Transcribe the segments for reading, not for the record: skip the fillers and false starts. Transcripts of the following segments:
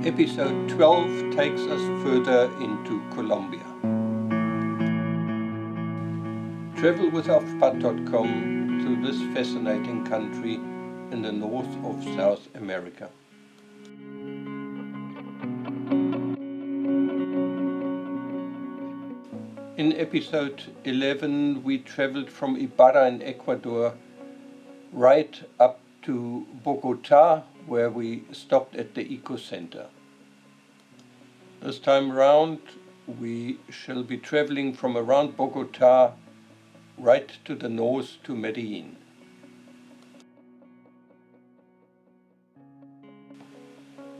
Episode 12 takes us further into Colombia. Travelwithoutfat.com to this fascinating country in the north of South America. In episode 11 we traveled from Ibarra in Ecuador right up to Bogota, where we stopped at the Eco Center. This time around we shall be traveling from around Bogota right to the north to Medellin.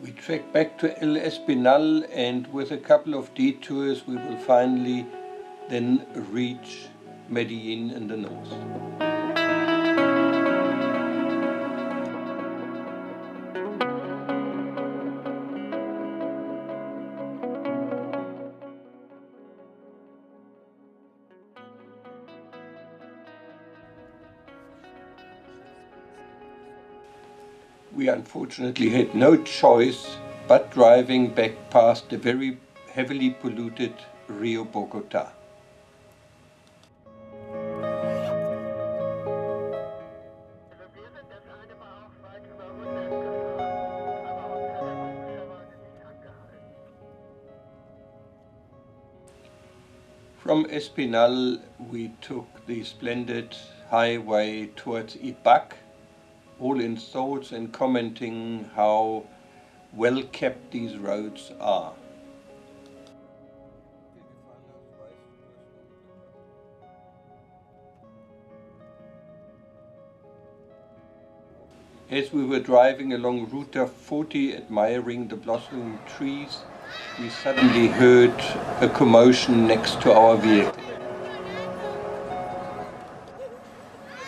We trek back to El Espinal, and with a couple of detours we will finally then reach Medellin in the north. We unfortunately had no choice but driving back past the very heavily polluted Rio Bogota. From Espinal we took the splendid highway towards Ibac, all in thoughts and commenting how well kept these roads are. As we were driving along Ruta 40 admiring the blossoming trees, we suddenly heard a commotion next to our vehicle.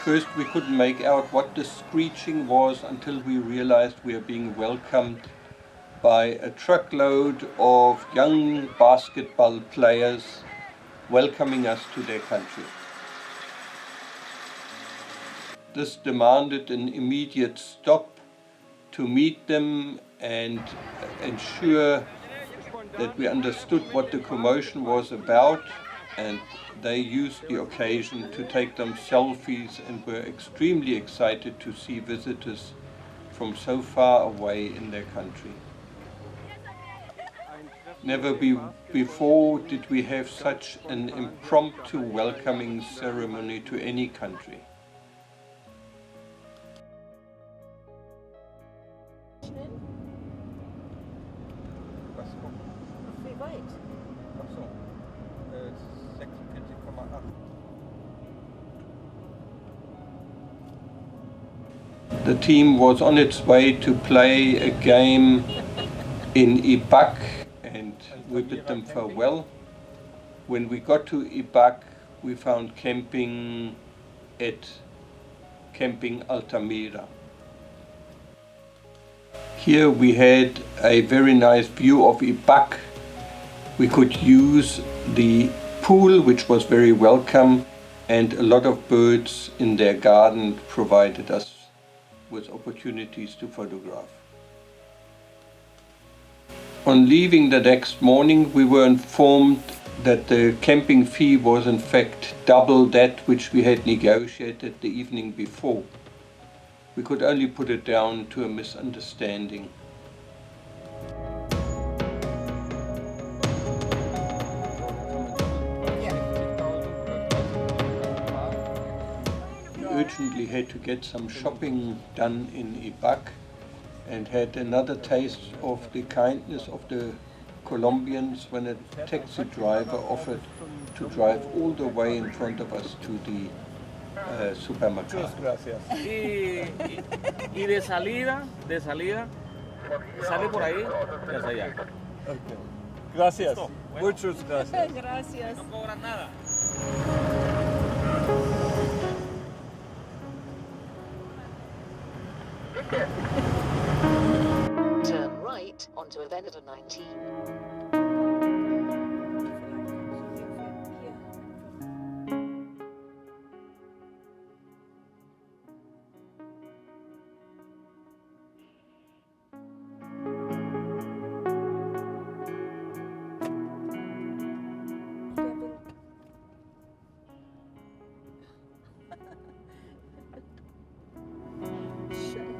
First we couldn't make out what the screeching was until we realized we are being welcomed by a truckload of young basketball players welcoming us to their country. This demanded an immediate stop to meet them and ensure that we understood what the commotion was about, and they used the occasion to take them selfies and were extremely excited to see visitors from so far away in their country. Never before did we have such an impromptu welcoming ceremony to any country. Wie weit? Ach so, 46,8. The team was on its way to play a game in Ibac, and we bid them farewell. When we got to Ibac, we found camping at Camping Altamira. Here we had a very nice view of Ibac. We could use the pool, which was very welcome, and a lot of birds in their garden provided us with opportunities to photograph. On leaving the next morning, we were informed that the camping fee was in fact double that which we had negotiated the evening before. We could only put it down to a misunderstanding. We urgently had to get some shopping done in Ibac and had another taste of the kindness of the Colombians when a taxi driver offered to drive all the way in front of us to the supermercado. Y de salida, sale por ahí y hacia allá. Okay. Gracias. Bueno. Muchas gracias. Gracias. No cobran nada. Turn right onto Avenida 19. Schön.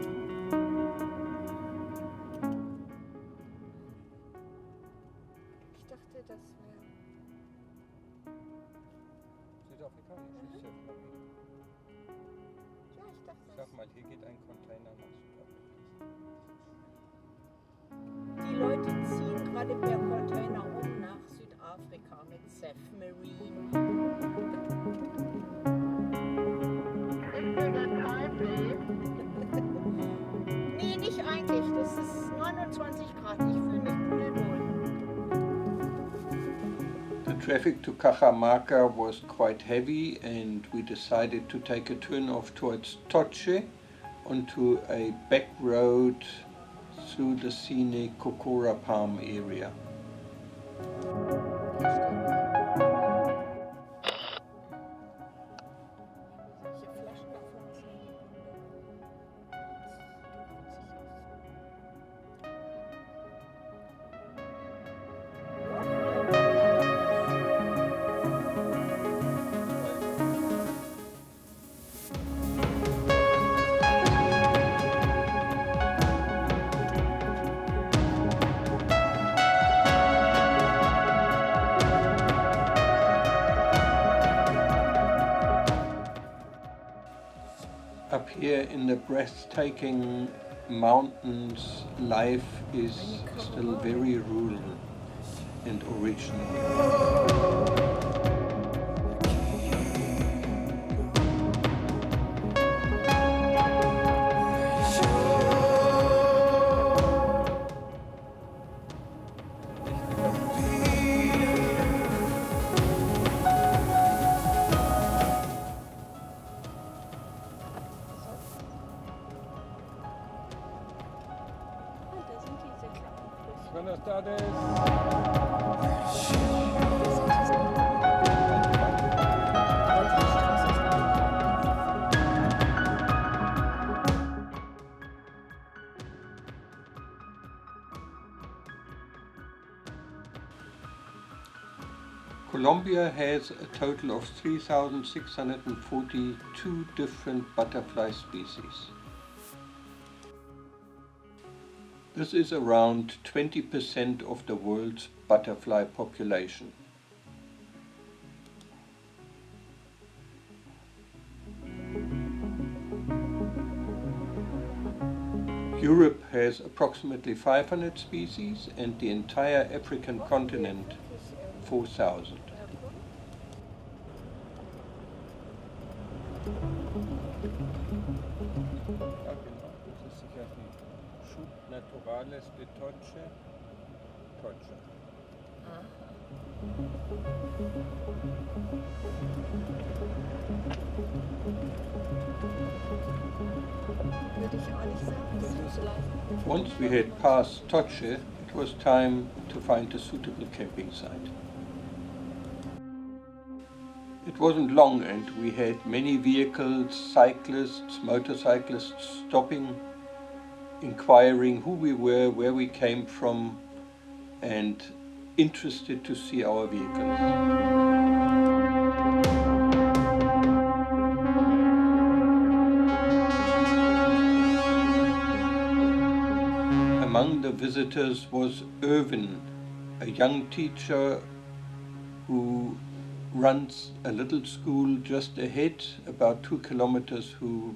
Ich dachte, das wäre... Südafrikanisch ist ja Flagge. Ja, ich dachte... Sag mal, hier geht ein Container nach Südafrika. Die Leute ziehen gerade per Container nach Südafrika mit Seth Marine. Nee, nicht eigentlich. Das ist 29 Grad. Ich fühle mich pudelwohl. The traffic to Cajamarca was quite heavy and we decided to take a turn off towards Toche onto a back road through the scenic Cocora palm area. Solche Flaschen davon sind die Up here in the breathtaking mountains, life is still very rural and original. Da sind diese kleinen Flüsse. Buenas tardes. Colombia has a total of 3,642 different butterfly species. This is around 20% of the world's butterfly population. Europe has approximately 500 species and the entire African continent 4,000. Ja, genau. Das ist sicher die Schub Naturales de Toche. Toche. Würde ich auch nicht sagen, das ist vielleicht. Once we had passed Toche, it was time to find a suitable camping site. It wasn't long and we had many vehicles, cyclists, motorcyclists stopping, inquiring who we were, where we came from, and interested to see our vehicles. Among the visitors was Irvin, a young teacher who runs a little school just ahead, about 2 kilometers, who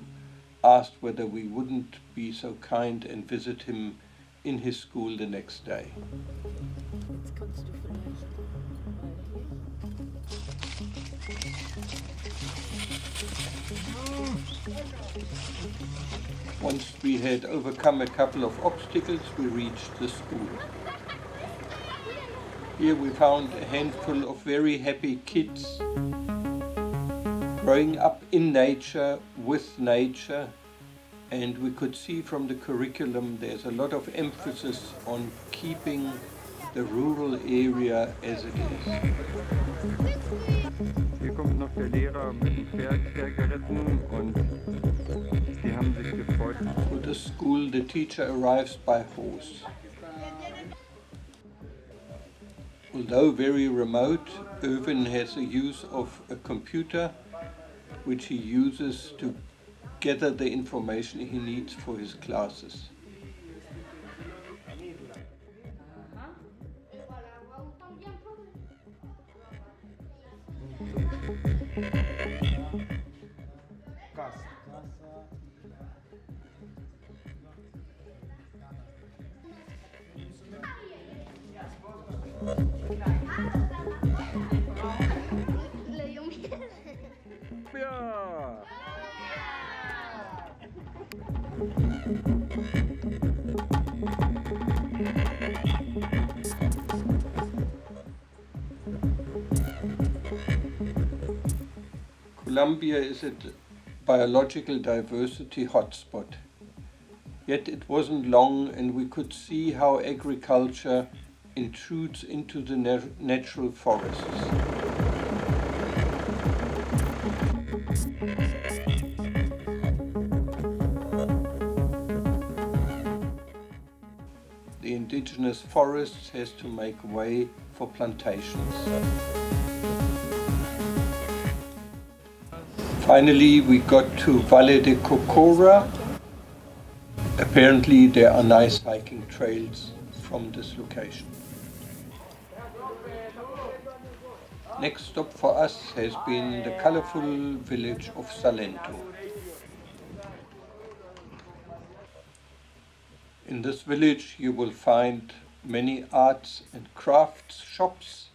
asked whether we wouldn't be so kind and visit him in his school the next day. Jetzt kannst du vielleicht mal Once we had overcome a couple of obstacles, we reached the school. Here we found a handful of very happy kids growing up in nature, with nature, and we could see from the curriculum there's a lot of emphasis on keeping the rural area as it is. Hier kommt noch der Lehrer mit dem Pferd hergeritten und die haben sich gefreut. To the school, the teacher arrives by horse. Although very remote, Irvin has a use of a computer which he uses to gather the information he needs for his classes. Ja. Colombia is a biological diversity hotspot. Yet it wasn't long and we could see how agriculture intrudes into the natural forests. The indigenous forests has to make way for plantations. Finally, we got to Valle de Cocora. Apparently there are nice hiking trails from this location. Next stop for us has been the colorful village of Salento. In this village you will find many arts and crafts shops,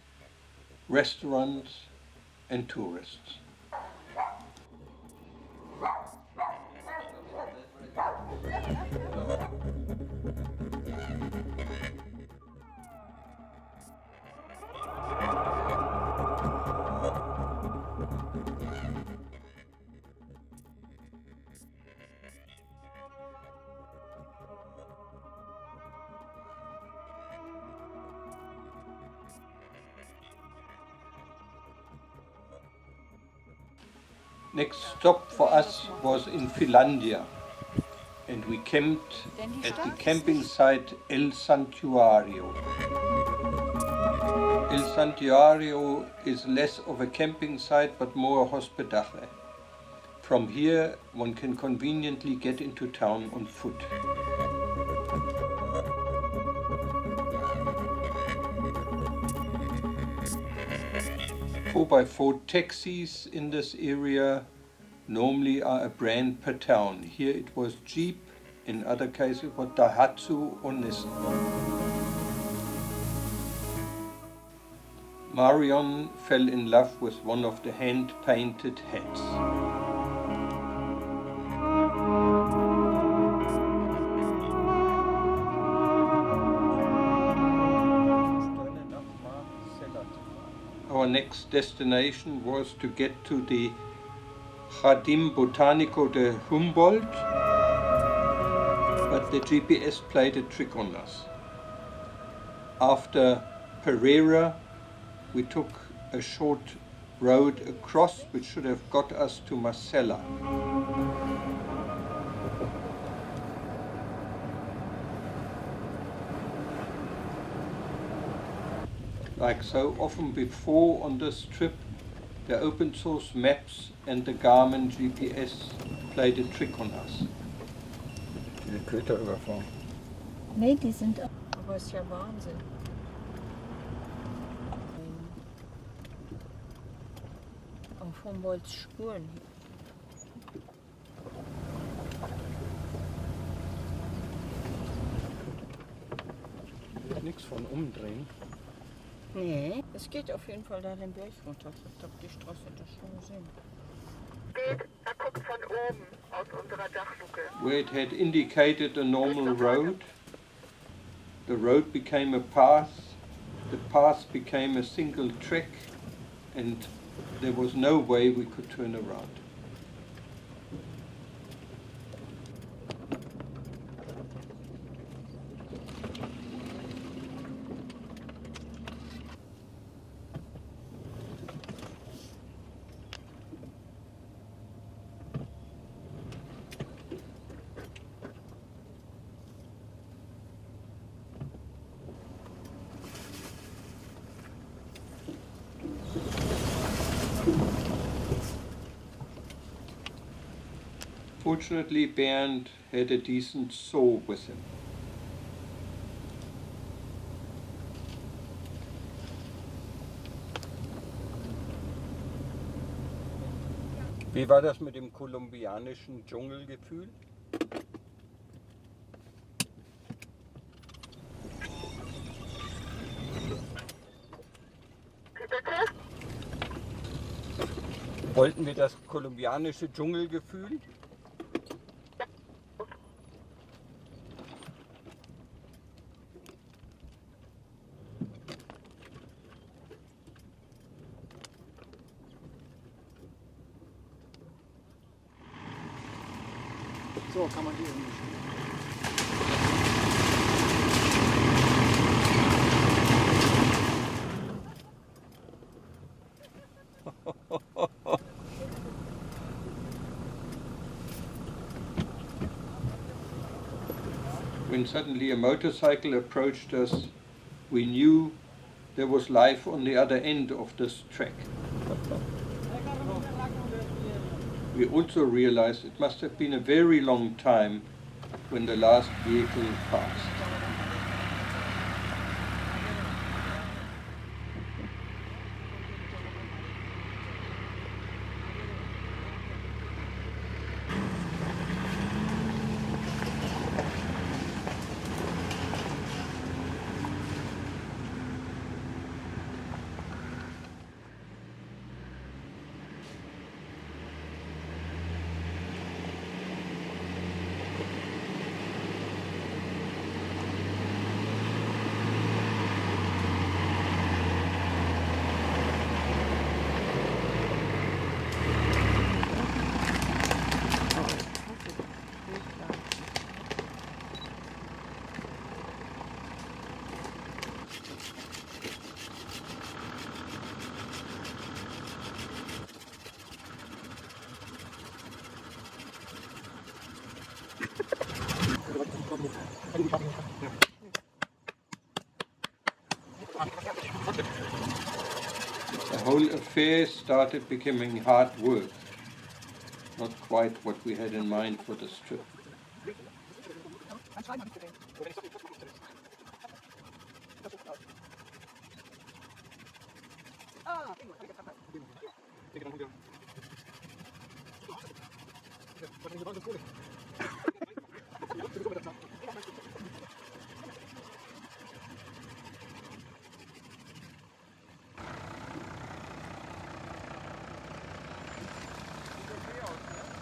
restaurants and tourists. Next stop for us was in Filandia, and we camped at the camping site El Santuario. El Santuario is less of a camping site but more a hospitaje. From here one can conveniently get into town on foot. 4x4 taxis in this area normally are a brand per town. Here it was Jeep, in other cases it was Daihatsu or Nissan. Marion fell in love with one of the hand-painted hats. Our next destination was to get to the Jardín Botánico de Humboldt, but the GPS played a trick on us. After Pereira, we took a short road across which should have got us to Marcella. Like so often before on this trip, the open source maps and the Garmin GPS played a trick on us. Die Köter überfahren. Nee, die sind. Aber ist ja Wahnsinn. Auf Humboldts Spuren. Nichts von umdrehen. Nee, es geht auf jeden Fall da den Berg runter. Ich habe die Straße das schon gesehen. Er guckt von oben aus unserer Dachluke. Where it had indicated a normal road, the road became a path, the path became a single track, and there was no way we could turn around. Fortunately, Bernd had a decent saw with him. Wie war das mit dem kolumbianischen Dschungelgefühl? Wollten wir das kolumbianische Dschungelgefühl? So kann man die umstellen. When suddenly a motorcycle approached us, we knew there was life on the other end of this track. We also realized it must have been a very long time when the last vehicle passed. The whole affair started becoming hard work, not quite what we had in mind for this trip.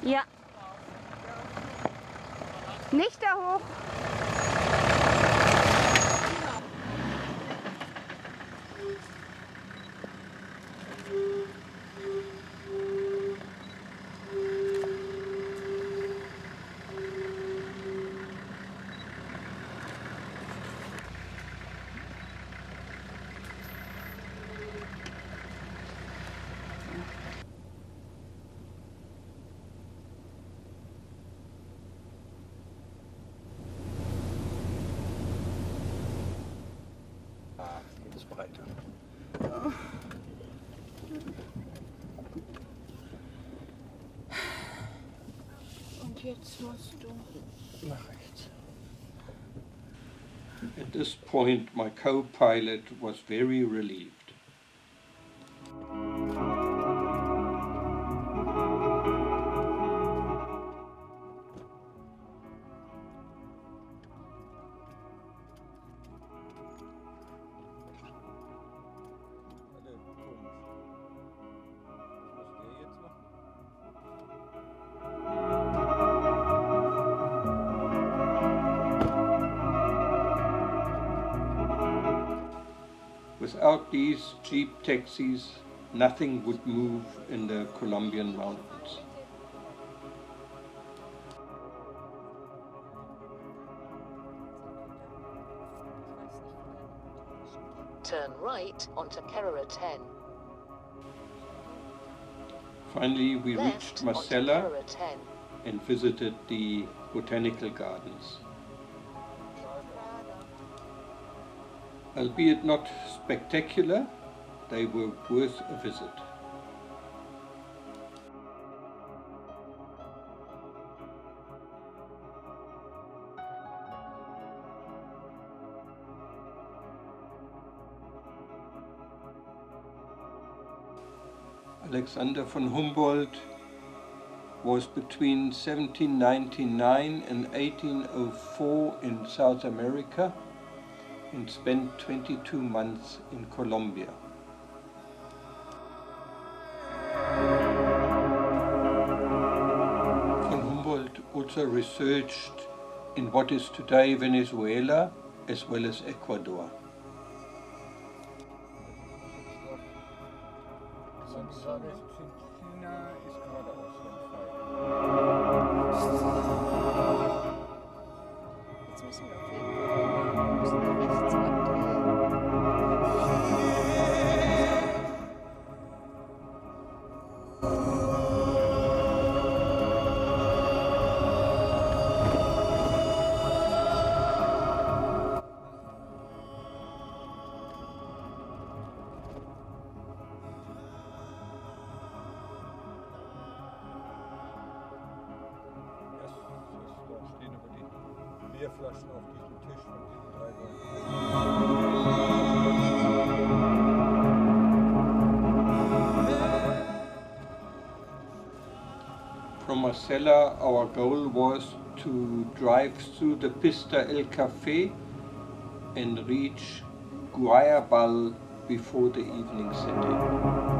Ja. Nicht da hoch. Und jetzt musst du Nach rechts. At this point, my co-pilot was very relieved. Without these Jeep taxis, nothing would move in the Colombian mountains. Turn right onto Cocora 10. Finally, we Left reached onto Marcella Cocora 10. and visited the botanical gardens. Albeit not spectacular, they were worth a visit. Alexander von Humboldt was between 1799 and 1804 in South America and spent 22 months in Colombia. Von Humboldt also researched in what is today Venezuela as well as Ecuador. China ist geradeaus frei. Jetzt müssen wir auf jeden Fall müssen wir rechts abdrehen. Da stehen aber die Bierflaschen auf diesem Tisch von diesen 3 Leuten. From Marcella, our goal was to drive through the Pista El Café and reach Guayabal before the evening set in.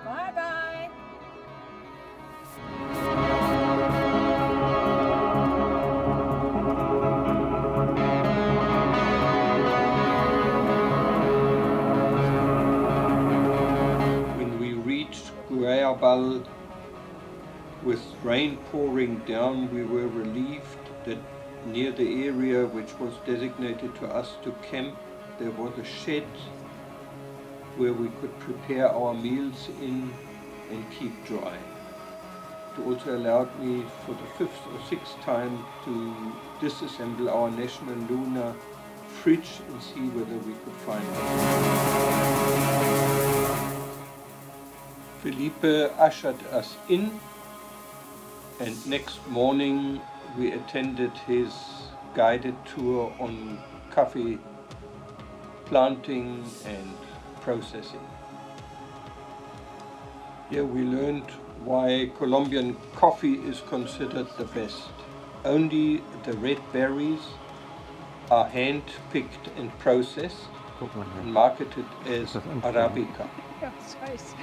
Bye bye. When we reached Guayabal with rain pouring down, we were relieved that near the area which was designated to us to camp, there was a shed where we could prepare our meals in and keep dry. It also allowed me for the 5th or 6th time to disassemble our National Lunar fridge and see whether we could find it. Felipe ushered us in, and next morning we attended his guided tour on coffee planting and processing. Here we learned why Colombian coffee is considered the best. Only the red berries are hand-picked and processed and marketed as Arabica. Ja, das heißt.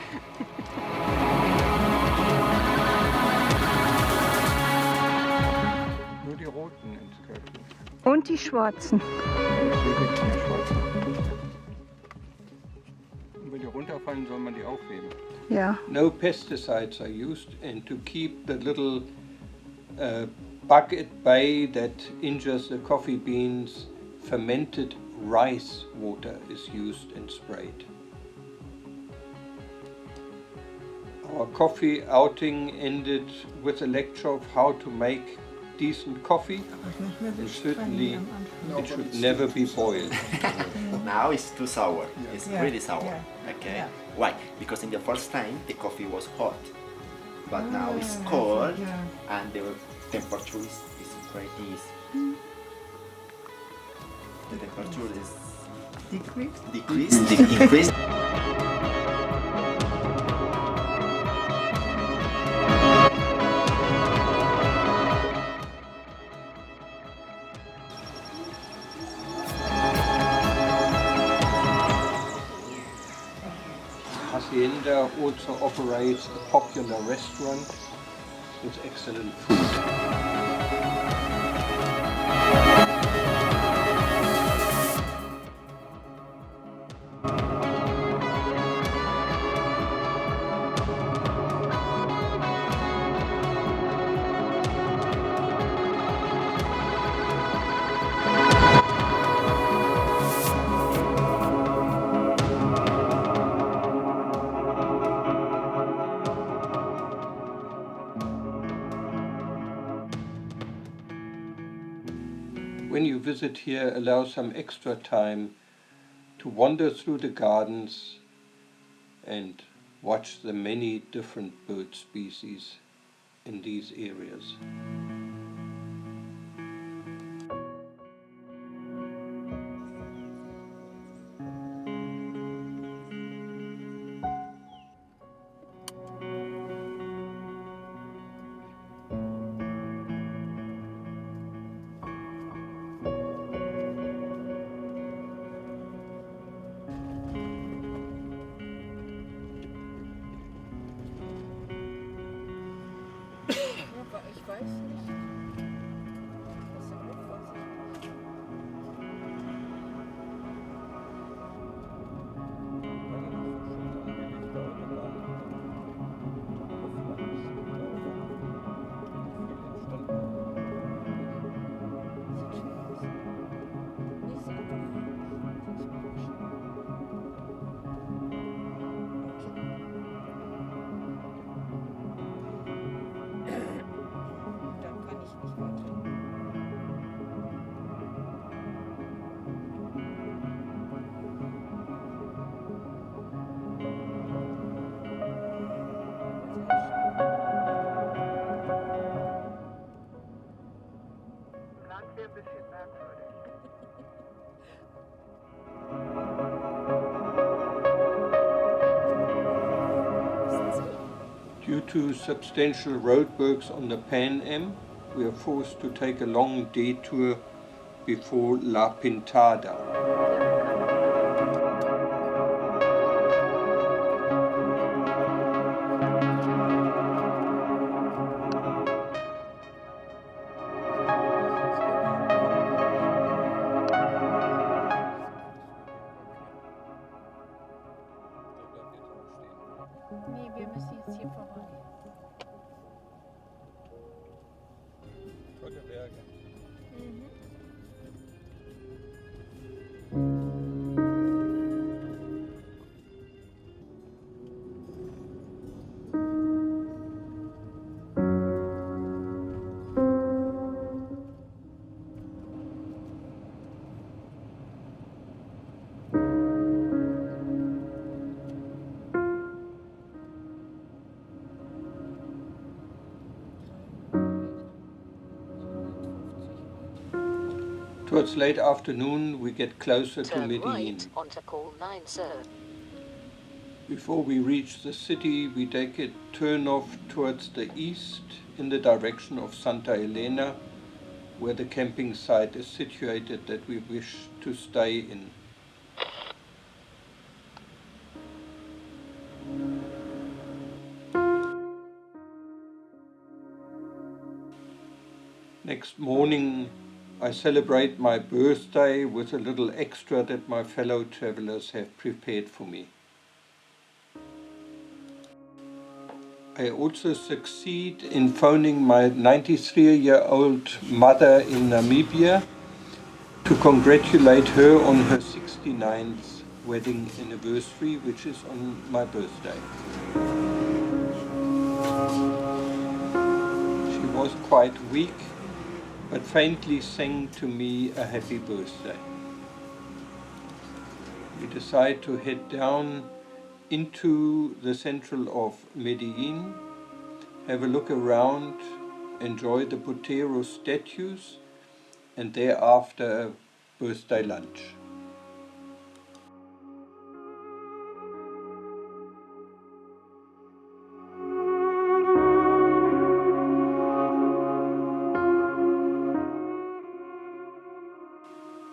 Nur die roten ins Körbchen. Und die schwarzen. Und wenn die runterfallen, soll man die aufheben. Ja. No pesticides are used, and to keep the little bug at bay that injures the coffee beans, fermented rice water is used and sprayed. Our coffee outing ended with a lecture of how to make decent coffee, and certainly it should never be boiled. Now it's too sour. It's Yeah. really sour. Yeah. Okay. Yeah. Why? Because in the first time the coffee was hot, but now it's cold and the temperature is increased. The temperature is increased. also operates a popular restaurant with excellent food. When you visit here, allow some extra time to wander through the gardens and watch the many different bird species in these areas. Aber ich weiß nicht. Das ist auch vorsichtig. Sieht schön aus. Nee, ist einfach. Dann kann ich nicht weiter. Land wäre ein bisschen merkwürdig. Due to substantial roadworks on the Pan Am, we are forced to take a long detour before La Pintada. Nee, wir müssen jetzt hier vorbei. Tolle Berge. Towards late afternoon, we get closer to Turn Medellin. right onto call 9, sir. Before we reach the city, we take a turn off towards the east in the direction of Santa Elena, where the camping site is situated that we wish to stay in. Next morning, I celebrate my birthday with a little extra that my fellow travelers have prepared for me. I also succeed in phoning my 93-year-old mother in Namibia to congratulate her on her 69th wedding anniversary, which is on my birthday. She was quite weak, but faintly sang to me a happy birthday. We decide to head down into the central of Medellin, have a look around, enjoy the Botero statues, and thereafter a birthday lunch.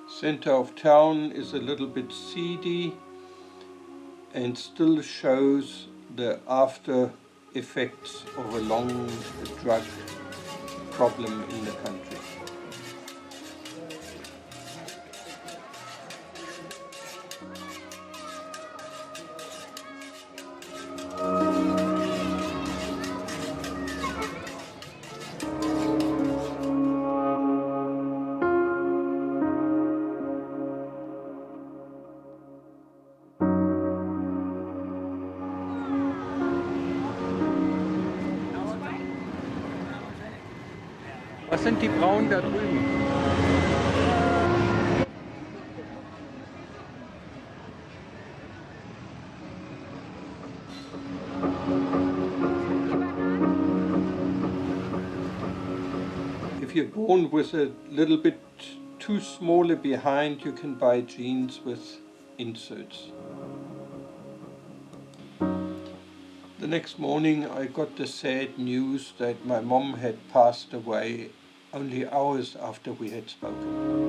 Center of town is a little bit seedy and still shows the after effects of a long drug problem in the country. Was sind die Braunen da drüben? If you're born with a little bit too small a behind, you can buy jeans with inserts. The next morning I got the sad news that my mom had passed away only hours after we had spoken.